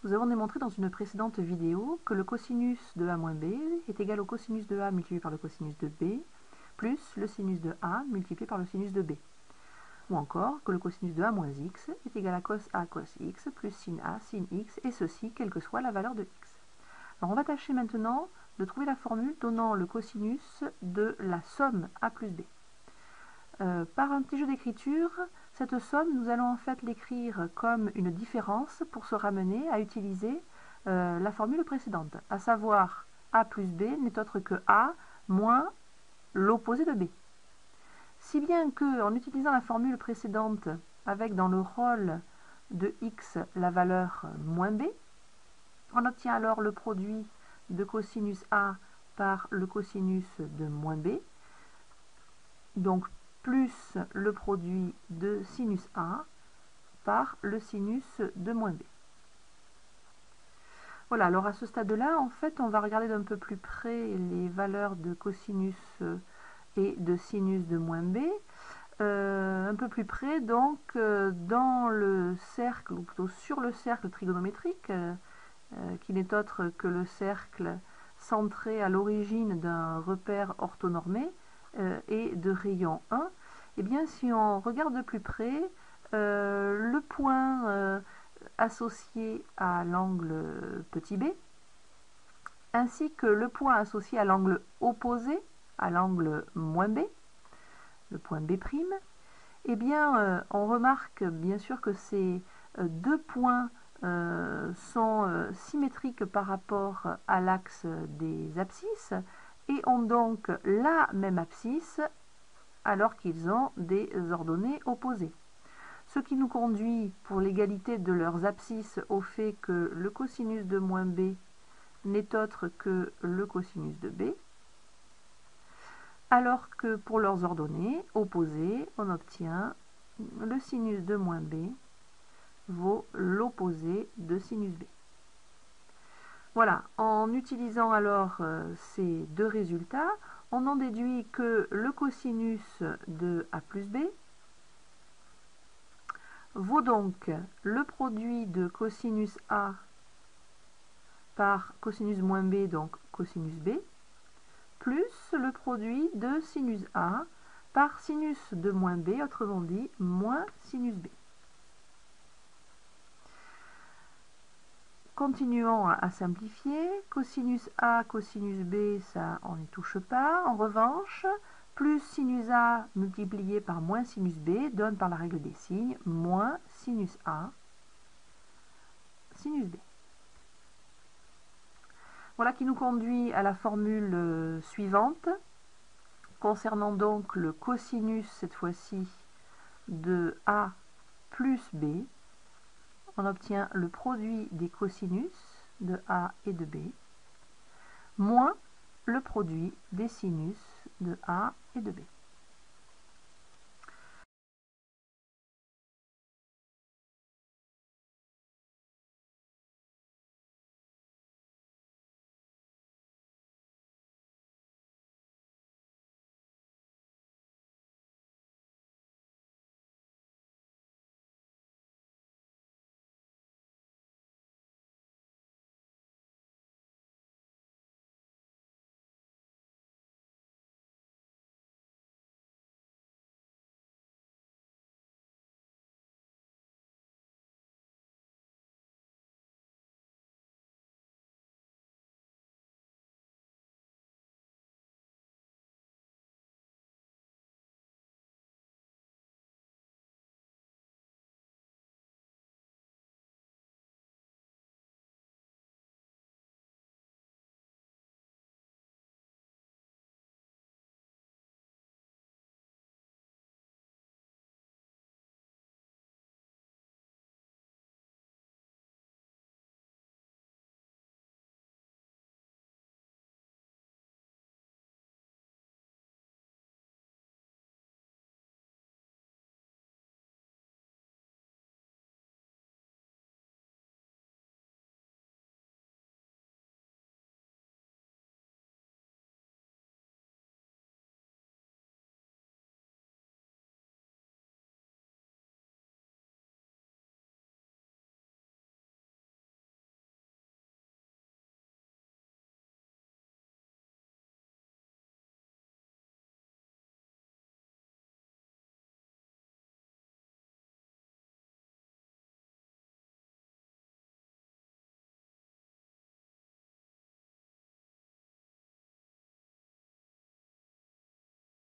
Nous avons démontré dans une précédente vidéo que le cosinus de a moins b est égal au cosinus de a multiplié par le cosinus de b plus le sinus de a multiplié par le sinus de b. Ou encore que le cosinus de a moins x est égal à cos a cos x plus sin a sin x, et ceci quelle que soit la valeur de x. Alors on va tâcher maintenant de trouver la formule donnant le cosinus de la somme a plus b. Par un petit jeu d'écriture, cette somme, nous allons en fait l'écrire comme une différence pour se ramener à utiliser la formule précédente, à savoir a plus b n'est autre que a moins l'opposé de b. Si bien que, en utilisant la formule précédente avec dans le rôle de x la valeur moins b, on obtient alors le produit de cosinus a par le cosinus de moins b, donc plus le produit de sinus a par le sinus de moins b. Voilà, alors à ce stade-là, en fait, on va regarder d'un peu plus près les valeurs de cosinus et de sinus de moins b. Un peu plus près, donc, dans le cercle, ou plutôt sur le cercle trigonométrique, qui n'est autre que le cercle centré à l'origine d'un repère orthonormé et de rayon 1, eh bien, si on regarde de plus près, le point associé à l'angle petit b, ainsi que le point associé à l'angle opposé, à l'angle moins b, le point b', eh bien, on remarque bien sûr que ces deux points sont symétriques par rapport à l'axe des abscisses et ont donc la même abscisse alors qu'ils ont des ordonnées opposées. Ce qui nous conduit, pour l'égalité de leurs abscisses, au fait que le cosinus de moins b n'est autre que le cosinus de b, alors que pour leurs ordonnées opposées, on obtient le sinus de moins b vaut l'opposé de sinus b. Voilà, en utilisant alors ces deux résultats, on en déduit que le cosinus de a plus b vaut donc le produit de cosinus a par cosinus moins b, donc cosinus b, plus le produit de sinus a par sinus de moins b, autrement dit, moins sinus b. Continuons à simplifier. Cosinus a, cosinus b, ça on n'y touche pas. En revanche, plus sinus a multiplié par moins sinus b donne par la règle des signes moins sinus a, sinus b. Voilà qui nous conduit à la formule suivante, concernant donc le cosinus, cette fois-ci, de a plus b. On obtient le produit des cosinus de a et de b, moins le produit des sinus de a et de b.